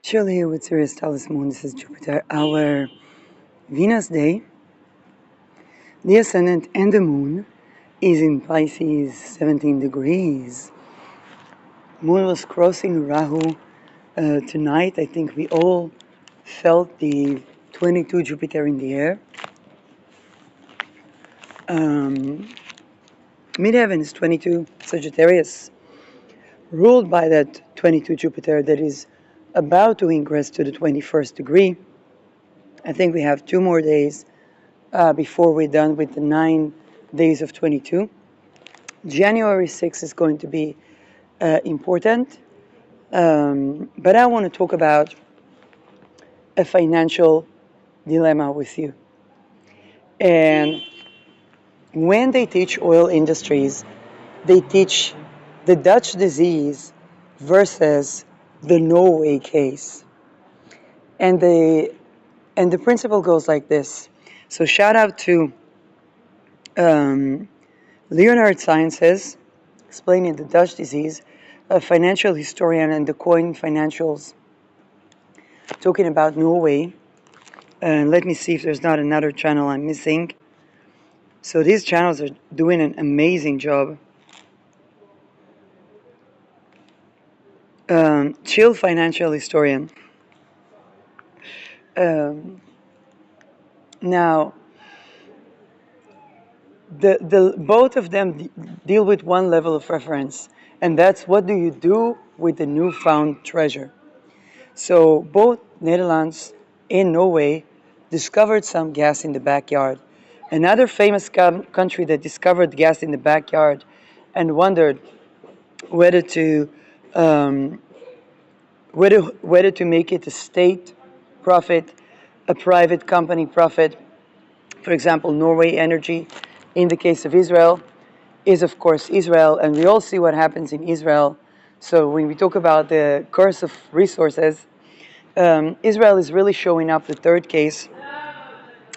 Chill here with siriustalesmoon. This is Jupiter. Our Venus day, the ascendant and the moon is in Pisces, 17 degrees. Moon was crossing Rahu tonight. I think we all felt the 22 Jupiter in the air. Midheaven is 22 Sagittarius, ruled by that 22 Jupiter that is about to ingress to the 21st degree. I think we have 2 more days before we're done with the 9 days of 22. January 6th is going to be important, but I want to talk about a financial dilemma with you. And when they teach oil industries, they teach the Dutch disease versus the Norway case. And the principle goes like this. So shout out to Leonard Sciences, explaining the Dutch disease, a financial historian and the coin financials, talking about Norway. And let me see if there's not another channel I'm missing. So these channels are doing an amazing job. Chill financial historian. Now, the both of them deal with one level of reference, and that's what do you do with the newfound treasure. So both Netherlands and Norway discovered some gas in the backyard. Another famous country that discovered gas in the backyard and wondered whether to whether to make it a state profit, a private company profit. For example, Norway Energy, in the case of Israel, is of course Israel, and we all see what happens in Israel. So when we talk about the curse of resources, Israel is really showing up the third case,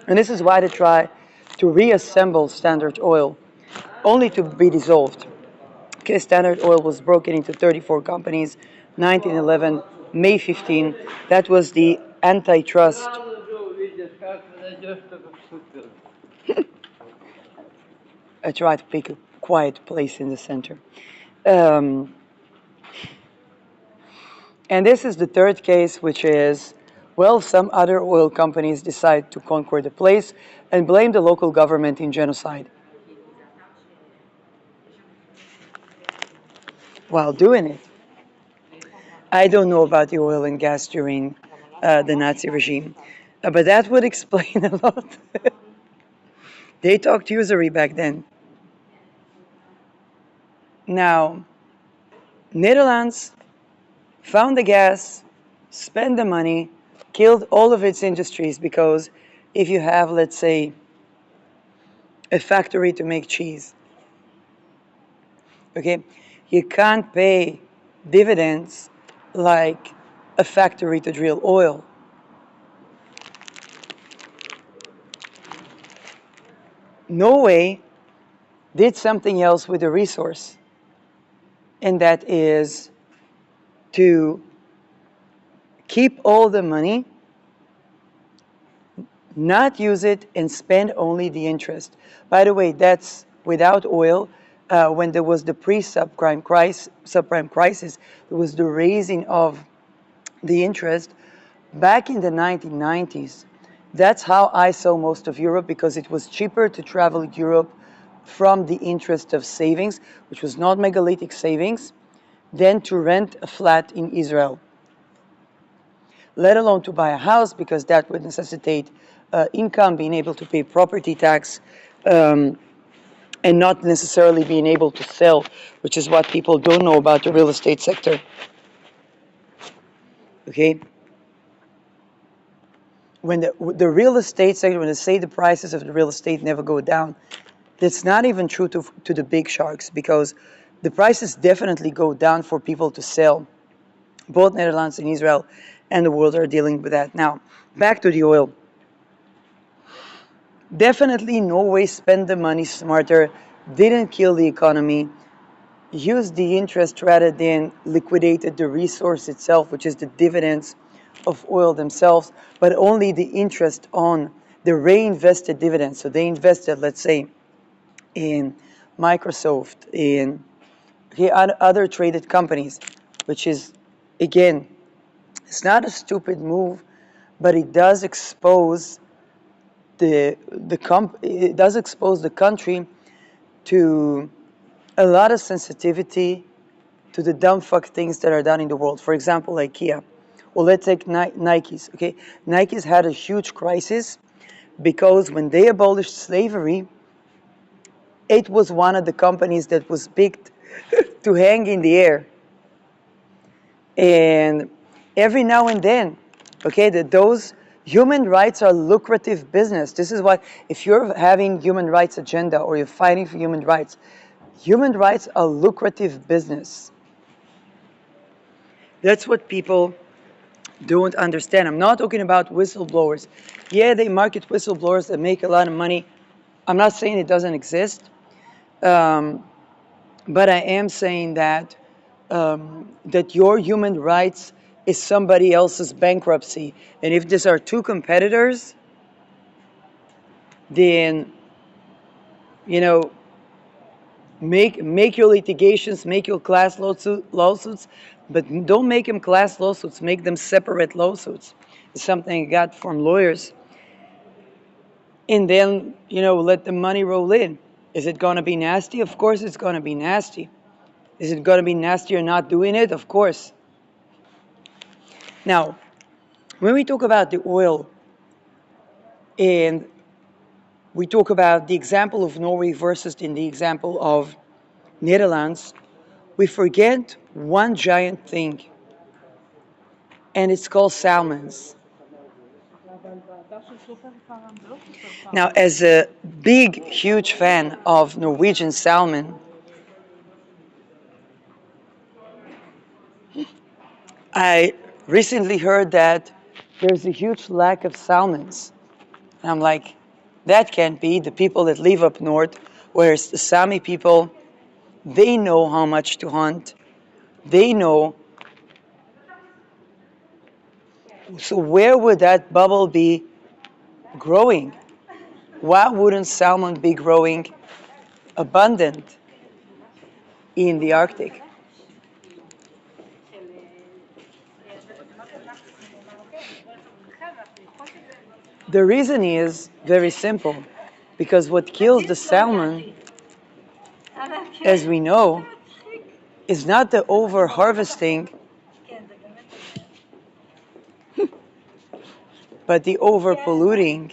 and this is why they try to reassemble Standard Oil, only to be dissolved. Okay, Standard Oil was broken into 34 companies, 1911, May 15. That was the antitrust. I try to pick a quiet place in the center. And this is the third case, which is, well, some other oil companies decide to conquer the place and blame the local government in genocide. While doing it, I don't know about the oil and gas during the Nazi regime, but that would explain a lot. They talked usury back then. Now, Netherlands found the gas, spent the money, killed all of its industries, because if you have, let's say, a factory to make cheese, okay, you can't pay dividends like a factory to drill oil. Norway did something else with the resource, and that is to keep all the money, not use it, and spend only the interest. By the way, that's without oil. When there was the pre-subprime crisis, there was the raising of the interest back in the 1990s. That's how I saw most of Europe, because it was cheaper to travel Europe from the interest of savings, which was not megalithic savings, than to rent a flat in Israel, let alone to buy a house, because that would necessitate income, being able to pay property tax, and not necessarily being able to sell, which is what people don't know about the real estate sector. Okay? When the real estate sector, when they say the prices of the real estate never go down, that's not even true to the big sharks, because the prices definitely go down for people to sell. Both Netherlands and Israel and the world are dealing with that. Now, back to the oil. Definitely Norway spent the money smarter, didn't kill the economy, used the interest rather than liquidated the resource itself, which is the dividends of oil themselves, but only the interest on the reinvested dividends. So they invested, let's say, in Microsoft, in other traded companies, which is, again, it's not a stupid move, but it does expose it does expose the country to a lot of sensitivity to the dumb fuck things that are done in the world. For example, IKEA. Well, let's take Nike's. Okay, Nike's had a huge crisis because when they abolished slavery, it was one of the companies that was picked to hang in the air. And every now and then, okay, that those human rights are lucrative business. This is what, if you're having human rights agenda or you're fighting for human rights are lucrative business. That's what people don't understand. I'm not talking about whistleblowers. Yeah, they market whistleblowers that make a lot of money. I'm not saying it doesn't exist, but I am saying that that your human rights is somebody else's bankruptcy. And if these are two competitors, then, you know, make your litigations, make your class lawsuits, but don't make them class lawsuits, make them separate lawsuits. It's something I got from lawyers. And then, let the money roll in. Is it going to be nasty? Of course it's going to be nasty. Is it going to be nastier not doing it? Of course. Now, when we talk about the oil and we talk about the example of Norway versus in the example of Netherlands, we forget one giant thing, and it's called salmons. Now, as a big, huge fan of Norwegian salmon, I recently heard that there's a huge lack of salmons. And I'm like, that can't be. The people that live up north, whereas the Sami people, they know how much to hunt. They know. So where would that bubble be growing? Why wouldn't salmon be growing abundant in the Arctic? The reason is very simple, because what kills the salmon, as we know, is not the over harvesting, but the over polluting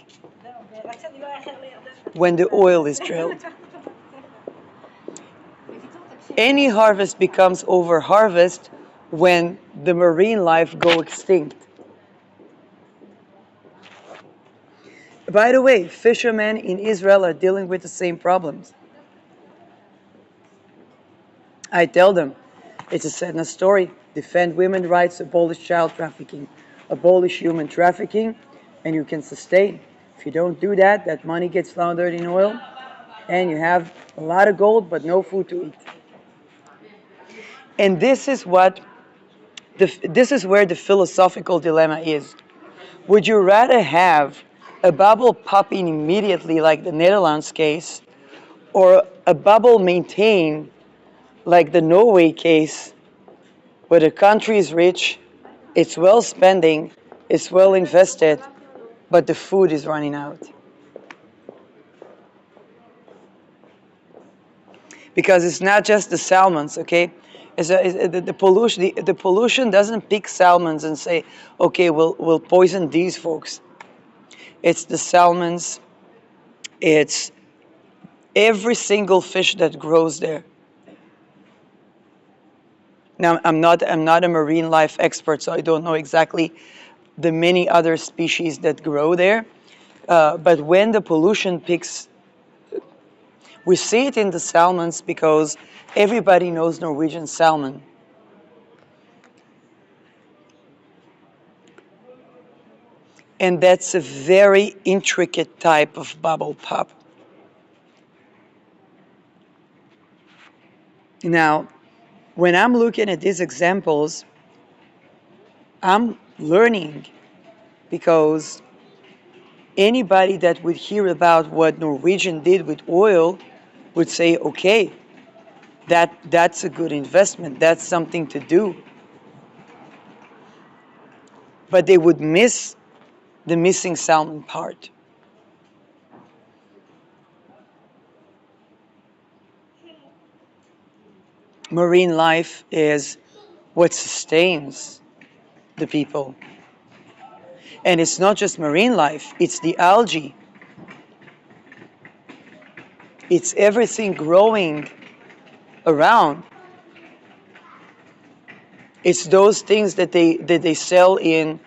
when the oil is drilled. Any harvest becomes over harvest when the marine life go extinct. By the way, fishermen in Israel are dealing with the same problems. I tell them, it's a sadness story. Defend women's rights, abolish child trafficking, abolish human trafficking, and you can sustain. If you don't do that, that money gets laundered in oil, and you have a lot of gold, but no food to eat. And this is where the philosophical dilemma is. Would you rather have a bubble popping immediately like the Netherlands case, or a bubble maintained like the Norway case, where the country is rich, it's well spending, it's well invested, but the food is running out? Because it's not just the salmons, okay? The pollution doesn't pick salmons and say, okay, we'll poison these folks. It's the salmons, it's every single fish that grows there. Now, I'm not a marine life expert, so I don't know exactly the many other species that grow there. But when the pollution picks, we see it in the salmons because everybody knows Norwegian salmon. And that's a very intricate type of bubble pop. Now, when I'm looking at these examples, I'm learning, because anybody that would hear about what Norwegian did with oil would say, okay, that's a good investment, that's something to do. But they would miss the missing salmon part. Marine life is what sustains the people. And it's not just marine life, it's the algae. It's everything growing around. It's those things that they sell in,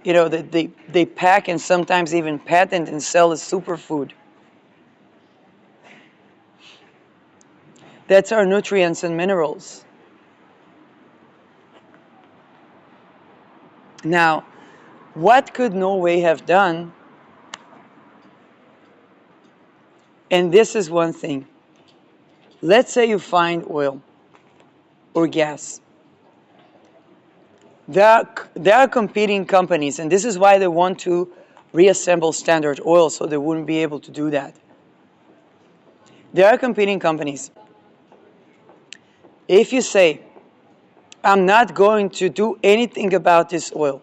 that they pack and sometimes even patent and sell as superfood. That's our nutrients and minerals. Now, what could Norway have done? And this is one thing. Let's say you find oil or gas. There are competing companies, and this is why they want to reassemble Standard Oil, so they wouldn't be able to do that. There are competing companies. If you say, I'm not going to do anything about this oil,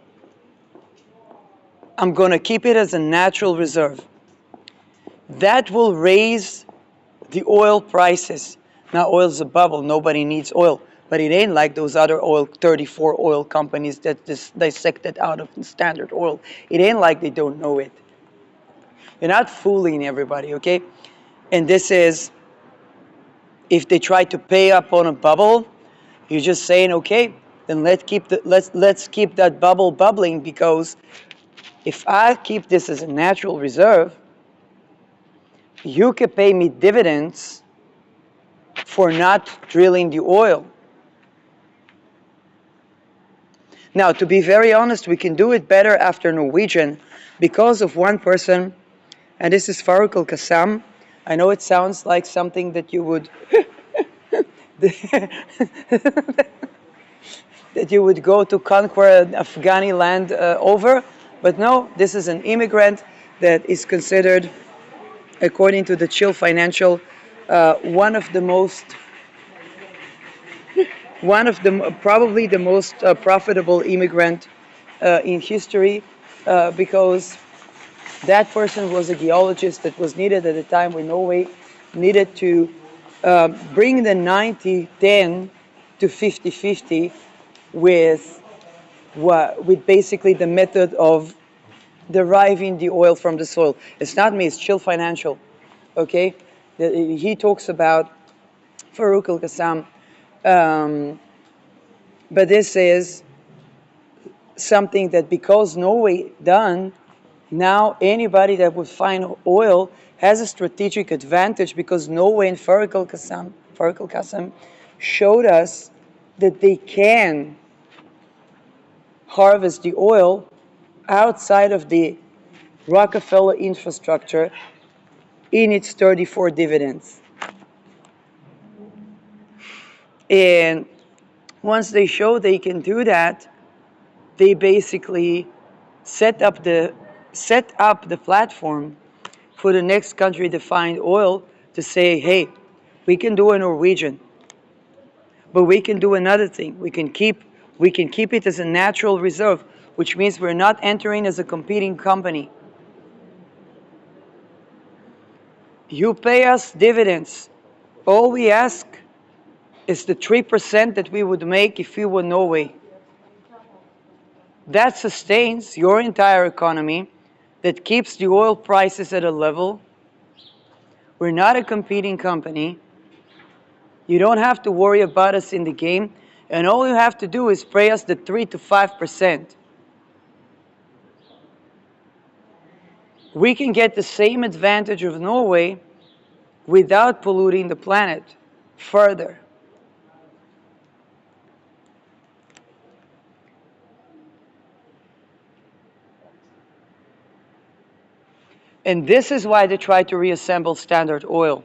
I'm going to keep it as a natural reserve, that will raise the oil prices. Now, oil's a bubble, nobody needs oil, but it ain't like those other 34 oil companies that just dissected out of Standard Oil. It ain't like they don't know it. You're not fooling everybody, okay? And this is, if they try to pay up on a bubble, you're just saying, okay, then let's keep that bubble bubbling, because if I keep this as a natural reserve, you can pay me dividends for not drilling the oil. Now, to be very honest, we can do it better after Norwegian because of one person, and this is Farouk al-Qassam. I know it sounds like something that you would that you would go to conquer Afghani land over, but no, this is an immigrant that is considered, according to the Chill Financial, one of the probably the most profitable immigrant in history, because that person was a geologist that was needed at a time when Norway needed to bring the 90-10 to 50-50 with basically the method of deriving the oil from the soil. It's not me, it's Chill Financial. Okay? He talks about Farouk al-Qassam. But this is something that, because Norway done, now anybody that would find oil has a strategic advantage, because Norway and Farouk al-Qassam showed us that they can harvest the oil outside of the Rockefeller infrastructure in its 34 dividends. And once they show they can do that, they basically set up the platform for the next country to find oil, to say, hey, we can do a Norwegian, but we can do another thing. We can keep it as a natural reserve, which means we're not entering as a competing company. You pay us dividends. All we ask is the 3% that we would make if we were Norway. That sustains your entire economy, that keeps the oil prices at a level. We're not a competing company. You don't have to worry about us in the game, and all you have to do is pay us the 3 to 5%. We can get the same advantage of Norway without polluting the planet further. And this is why they try to reassemble Standard Oil,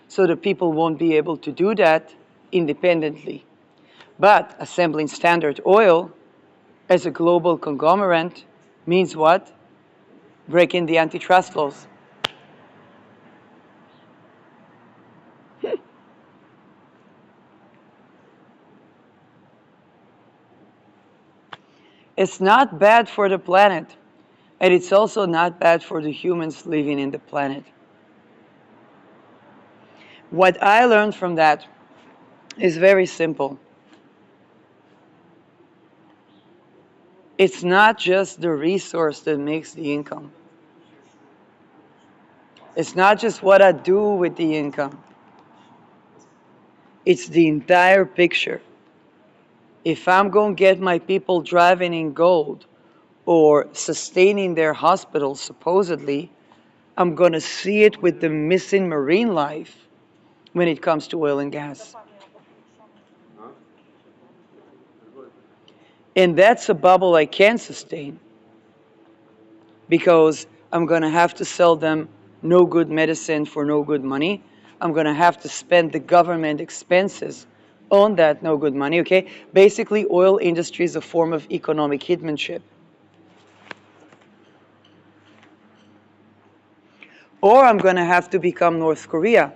so that people won't be able to do that independently. But assembling Standard Oil as a global conglomerate means what? Breaking the antitrust laws. It's not bad for the planet, and it's also not bad for the humans living in the planet. What I learned from that is very simple. It's not just the resource that makes the income. It's not just what I do with the income. It's the entire picture. If I'm going to get my people driving in gold or sustaining their hospitals, supposedly, I'm going to see it with the missing marine life when it comes to oil and gas. And that's a bubble I can't sustain because I'm going to have to sell them no good medicine for no good money. I'm going to have to spend the government expenses on that no good money, okay? Basically, oil industry is a form of economic hitmanship. Or I'm going to have to become North Korea.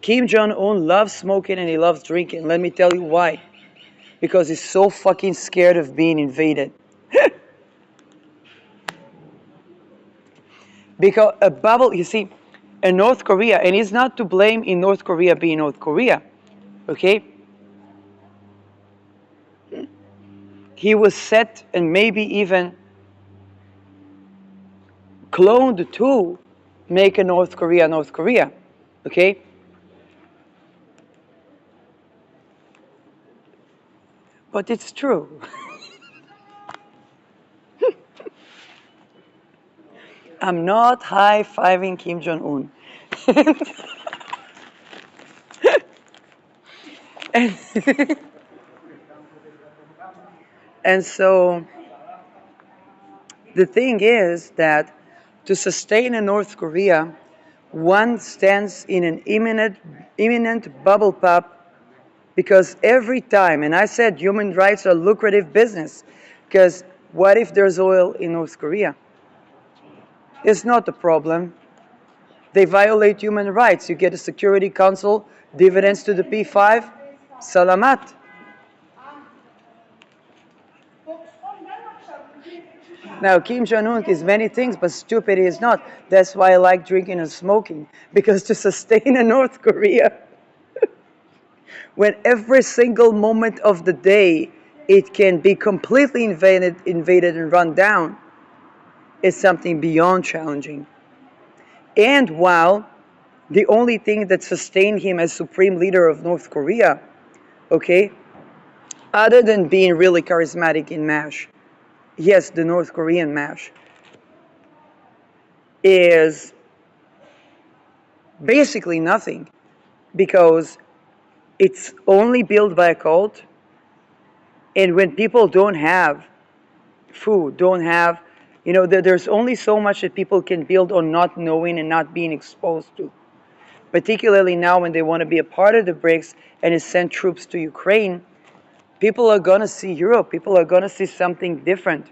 Kim Jong-un loves smoking and he loves drinking. Let me tell you why. Because he's so fucking scared of being invaded. Because a bubble, you see, in North Korea, and it's not to blame in North Korea being North Korea, okay? He was set and maybe even cloned to make a North Korea, okay? But it's true. I'm not high-fiving Kim Jong-un. and, and so the thing is that to sustain a North Korea, one stands in an imminent bubble pop because every time, and I said human rights are lucrative business, because what if there's oil in North Korea? It's not a problem. They violate human rights. You get a Security Council, dividends to the P5, salamat. Now, Kim Jong-un is many things, but stupid he is not. That's why I like drinking and smoking, because to sustain a North Korea, when every single moment of the day it can be completely invaded and run down, is something beyond challenging. And while the only thing that sustained him as supreme leader of North Korea, okay, other than being really charismatic in MASH, yes, the North Korean MASH, is basically nothing because it's only built by a cult. And when people don't have food, don't have, there's only so much that people can build on not knowing and not being exposed to. Particularly now when they want to be a part of the BRICS and send troops to Ukraine, people are going to see Europe. People are going to see something different.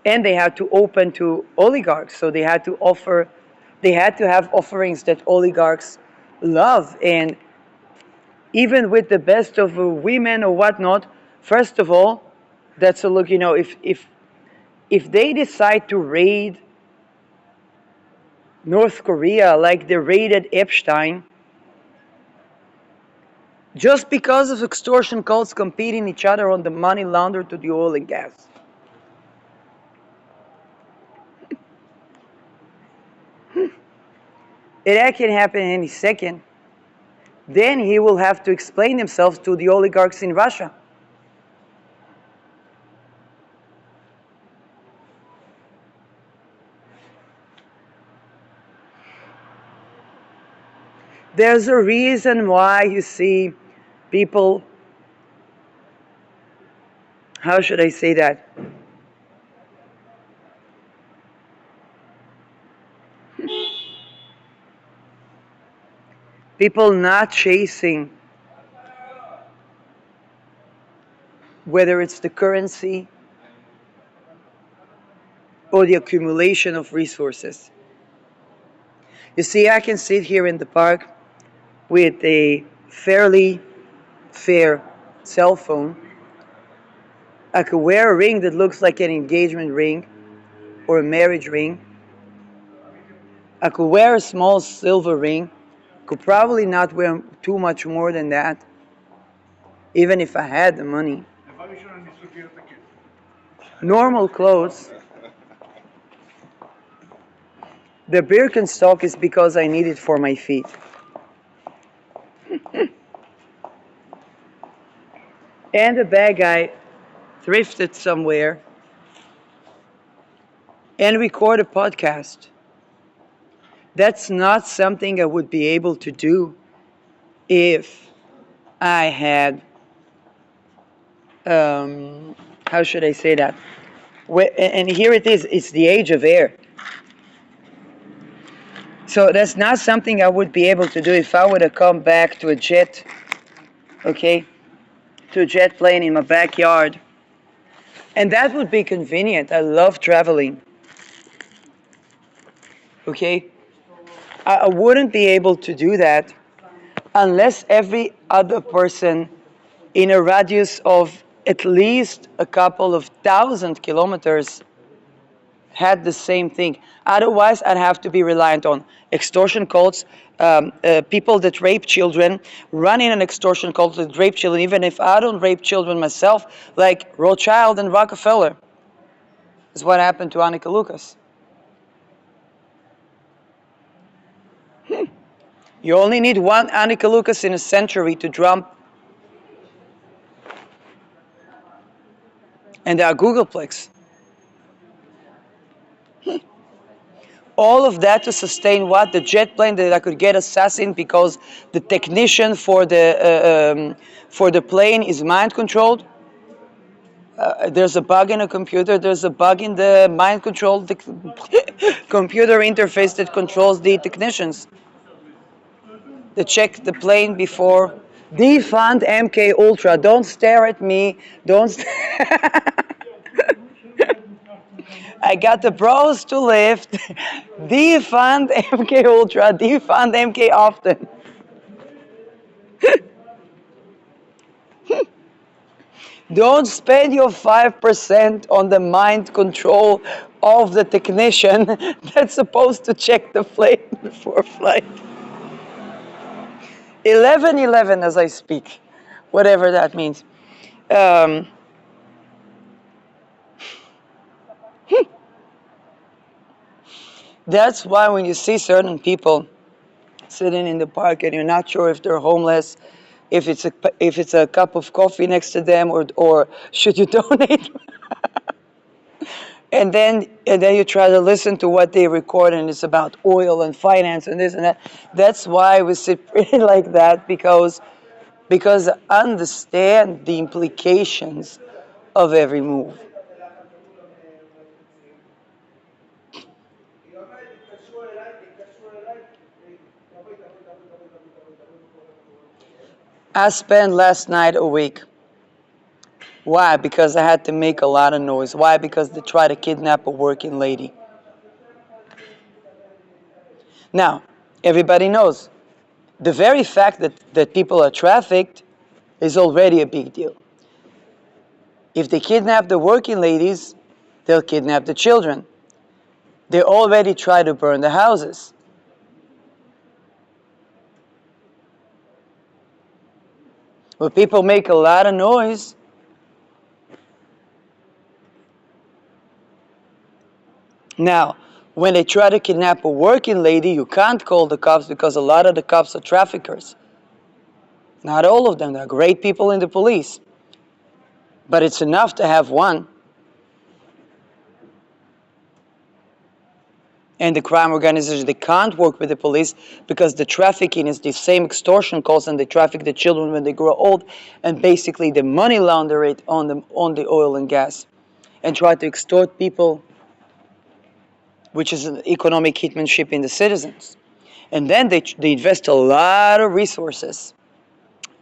And they had to open to oligarchs. So they had to have offerings that oligarchs love. And even with the best of women or whatnot, first of all, that's a look, if they decide to raid North Korea like they raided Epstein, just because of extortion cults competing each other on the money laundered to the oil and gas. That can happen any second. Then he will have to explain himself to the oligarchs in Russia. There's a reason why you see people, how should I say that? People not chasing whether it's the currency or the accumulation of resources. You see, I can sit here in the park with a fairly fair cell phone. I could wear a ring that looks like an engagement ring or a marriage ring. I could wear a small silver ring. Could probably not wear too much more than that, even if I had the money. Normal clothes. The Birkenstock is because I need it for my feet. And a bag I thrifted somewhere and record a podcast. That's not something I would be able to do if I had, how should I say that? And here it is, it's the age of air. So that's not something I would be able to do if I were to come back to a jet, okay, to a jet plane in my backyard. And that would be convenient. I love traveling, okay? I wouldn't be able to do that unless every other person in a radius of at least a couple of 1,000 kilometers had the same thing. Otherwise, I'd have to be reliant on extortion cults, people that rape children, running an extortion cult that rape children, even if I don't rape children myself, like Rothschild and Rockefeller. Is what happened to Annika Lucas. You only need one Annika Lucas in a century to drum. And there are Googleplex. All of that to sustain what? The jet plane that I could get assassin because the technician for the plane is mind controlled. There's a bug in a computer. There's a bug in the mind control computer interface that controls the technicians. They check the plane before. Defund MK Ultra. Don't stare at me. Don't. I got the bros to lift. Defund MK Ultra. Defund MK often. Don't spend your 5% on the mind control of the technician that's supposed to check the plane before flight. 11:11 as I speak, whatever that means. That's why when you see certain people sitting in the park and you're not sure if they're homeless, if it's a cup of coffee next to them, or should you donate? And then you try to listen to what they record, and it's about oil and finance and this and that. That's why we sit pretty like that, because I understand the implications of every move. I spent last night awake. Why? Because I had to make a lot of noise. Why? Because they tried to kidnap a working lady. Now, everybody knows the very fact that people are trafficked is already a big deal. If they kidnap the working ladies, they'll kidnap the children. They already try to burn the houses. When people make a lot of noise, now, when they try to kidnap a working lady, you can't call the cops because a lot of the cops are traffickers. Not all of them. There are great people in the police. But it's enough to have one. And the crime organizations, they can't work with the police because the trafficking is the same extortion calls, and they traffic the children when they grow old, and basically they money launder it on the oil and gas and try to extort people, which is an economic hitmanship in the citizens. And then they invest a lot of resources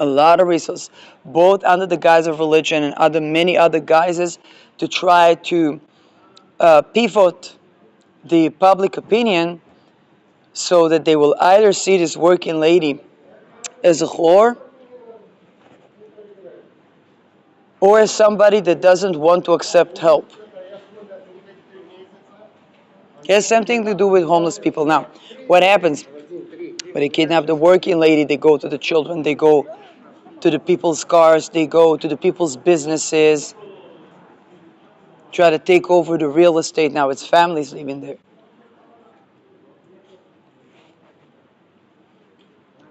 a lot of resources, both under the guise of religion and other many other guises, to try to pivot the public opinion so that they will either see this working lady as a whore or as somebody that doesn't want to accept help. It has something to do with homeless people. Now, what happens when they kidnap the working lady? They go to the children, they go to the people's cars, they go to the people's businesses, try to take over the real estate. Now it's families living there.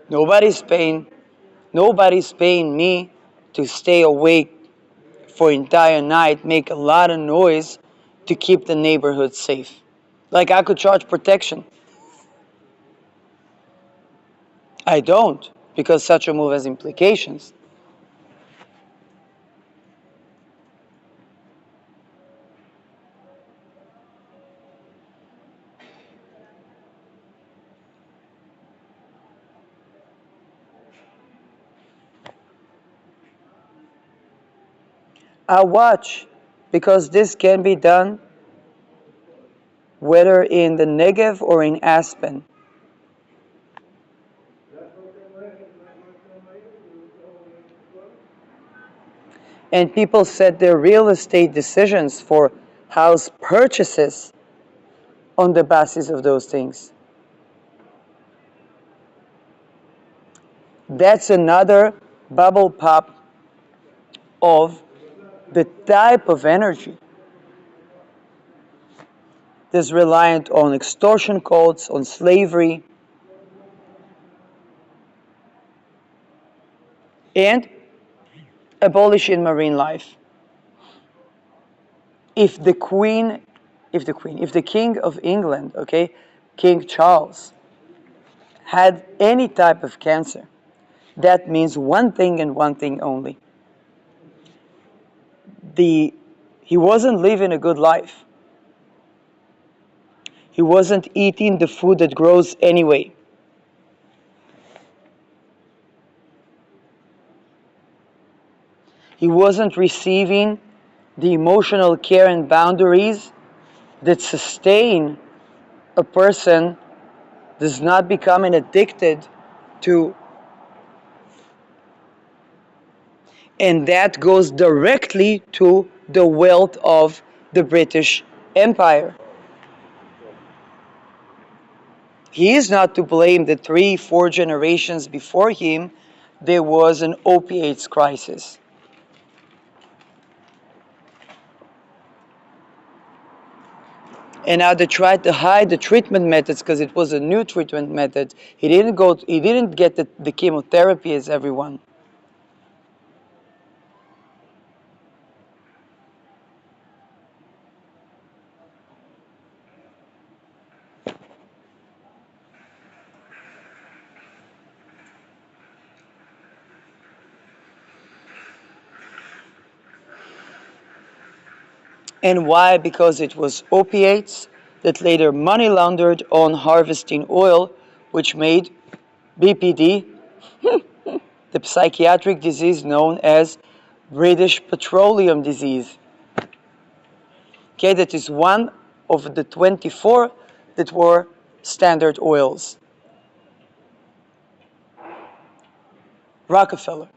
Nobody's paying, nobody's paying me to stay awake for entire night, make a lot of noise to keep the neighborhood safe. Like I could charge protection. I don't, because such a move has implications. I watch because this can be done whether in the Negev or in Aspen. And people set their real estate decisions for house purchases on the basis of those things. That's another bubble pop of the type of energy that's reliant on extortion cults, on slavery, and abolishing marine life. If the King of England, okay, King Charles, had any type of cancer, that means one thing and one thing only. He wasn't living a good life. He wasn't eating the food that grows anyway. He wasn't receiving the emotional care and boundaries that sustain a person that's not becoming addicted to. And that goes directly to the wealth of the British Empire. He is not to blame that 3-4 generations before him, there was an opiates crisis. And now they tried to hide the treatment methods because it was a new treatment method. He didn't get the chemotherapy as everyone. And why? Because it was opiates that later money laundered on harvesting oil, which made BPD, the psychiatric disease known as British Petroleum Disease. Okay, that is one of the 24 that were Standard Oils. Rockefeller.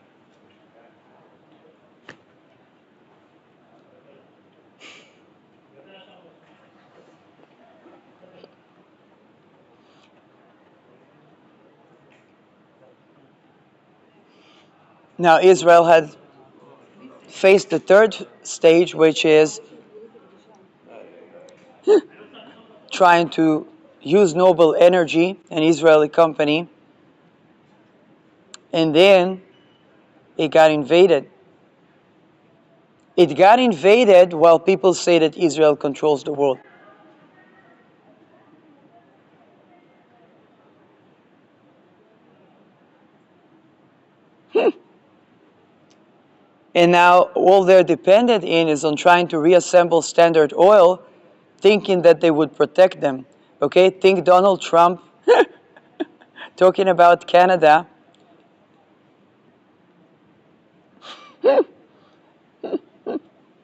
Now Israel had faced the third stage, which is trying to use noble energy, an Israeli company, and then it got invaded. It got invaded while people say that Israel controls the world. And now all they're dependent in is on trying to reassemble Standard Oil, thinking that they would protect them. Okay, think Donald Trump talking about Canada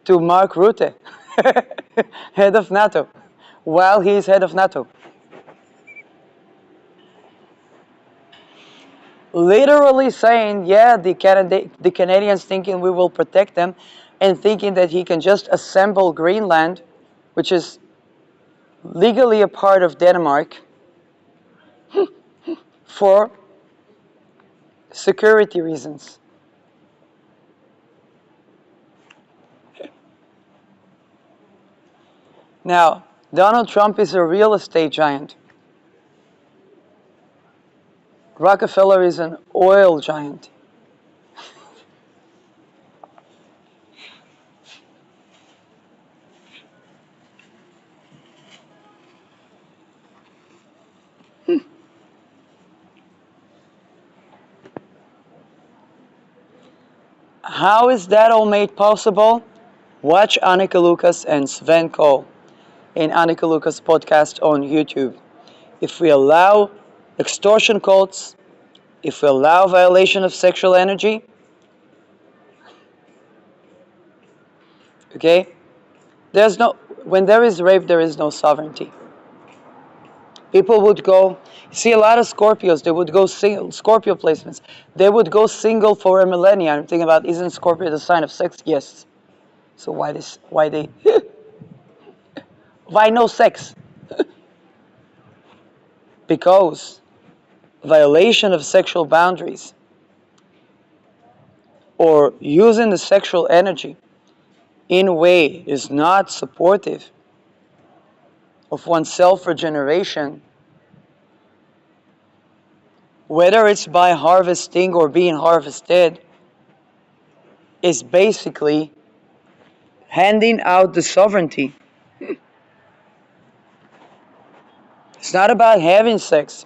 to Mark Rutte, head of NATO, while he is head of NATO. Literally saying, yeah, the Canadians thinking we will protect them, and thinking that he can just assemble Greenland, which is legally a part of Denmark, for security reasons. Now, Donald Trump is a real estate giant. Rockefeller is an oil giant. How is that all made possible? Watch Annika Lucas and Sven Cole in Annika Lucas' podcast on YouTube. If we allow extortion cults, if we allow violation of sexual energy, okay, when there is rape, there is no sovereignty. People would go, see a lot of Scorpios, they would go single, Scorpio placements, they would go single for a millennia. I'm thinking about, isn't Scorpio the sign of sex? Yes. So why why no sex? Because violation of sexual boundaries or using the sexual energy in a way is not supportive of one's self-regeneration, whether it's by harvesting or being harvested, is basically handing out the sovereignty. It's not about having sex.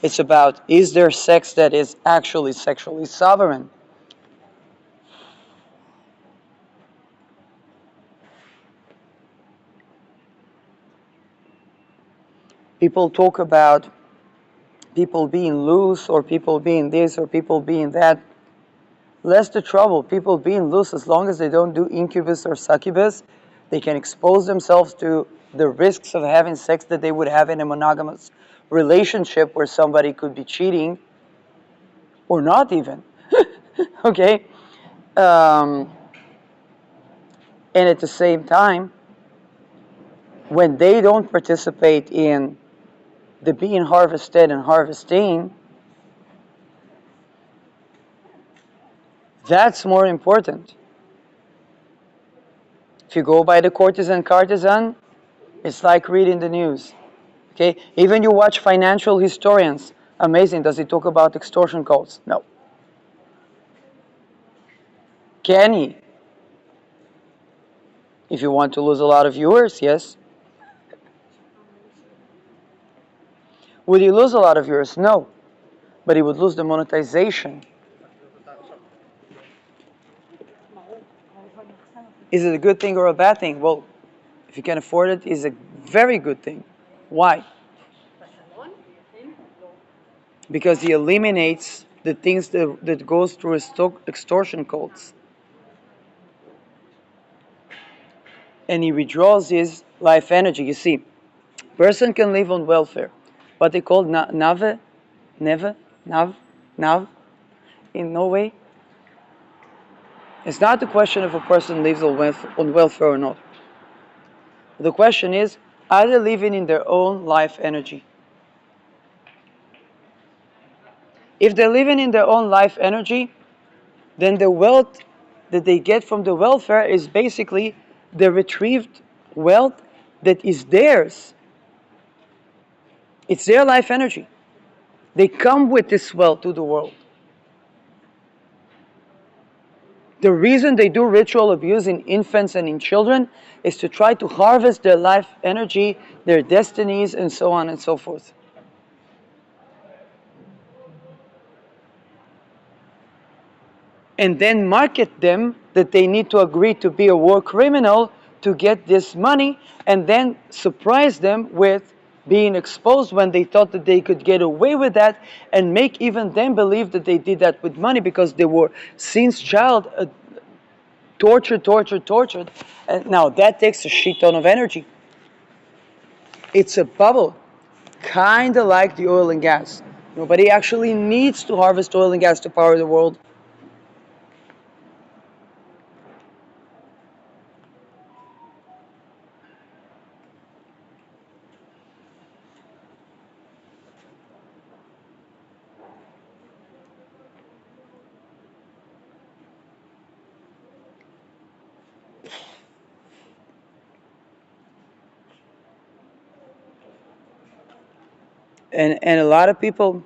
It's about, is there sex that is actually sexually sovereign? People talk about people being loose or people being this or people being that. Less the trouble. People being loose, as long as they don't do incubus or succubus, they can expose themselves to the risks of having sex that they would have in a monogamous relationship where somebody could be cheating or not even. Okay? And at the same time, when they don't participate in the being harvested and harvesting, that's more important. If you go by the courtesan, it's like reading the news. Okay? Even you watch financial historians. Amazing. Does he talk about extortion cults? No. Can he? If you want to lose a lot of viewers, yes. Would he lose a lot of viewers? No. But he would lose the monetization. Is it a good thing or a bad thing? Well, if you can afford it, it's a very good thing. Why? Because he eliminates the things that goes through extortion cults. And he withdraws his life energy. You see, person can live on welfare. What they call nav in Norway. It's not the question if a person lives on welfare or not. The question is, are they living in their own life energy? If they're living in their own life energy, then the wealth that they get from the welfare is basically the retrieved wealth that is theirs. It's their life energy. They come with this wealth to the world. The reason they do ritual abuse in infants and in children is to try to harvest their life energy, their destinies, and so on and so forth. And then market them that they need to agree to be a war criminal to get this money, and then surprise them with being exposed when they thought that they could get away with that, and make even them believe that they did that with money because they were since child tortured. And now that takes a shit ton of energy. It's a bubble, kind of like the oil and gas. Nobody actually needs to harvest oil and gas to power the world. And a lot of people,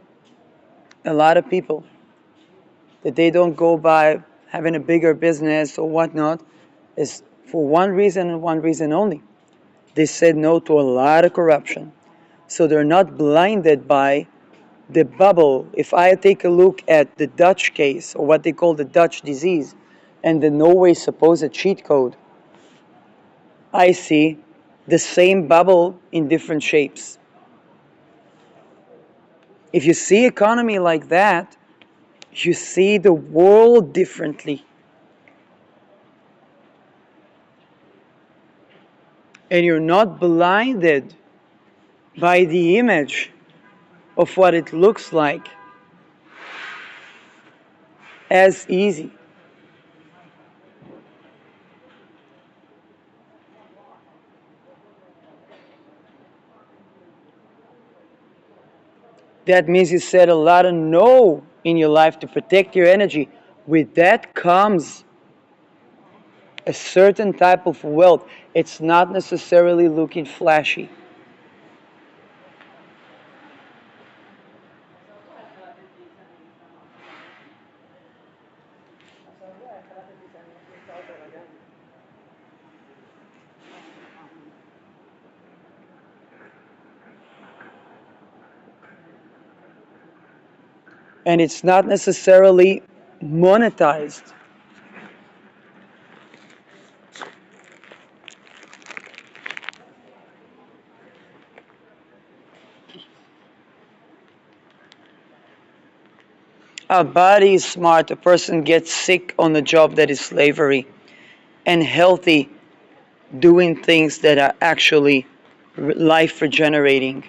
that they don't go by having a bigger business or whatnot, is for one reason and one reason only. They said no to a lot of corruption. So they're not blinded by the bubble. If I take a look at the Dutch case, or what they call the Dutch disease, and the Norway supposed cheat code, I see the same bubble in different shapes. If you see economy like that, you see the world differently. And you're not blinded by the image of what it looks like as easy. That means you said a lot of no in your life to protect your energy. With that comes a certain type of wealth. It's not necessarily looking flashy. And it's not necessarily monetized. Our body is smart. A person gets sick on a job that is slavery, and healthy doing things that are actually life regenerating.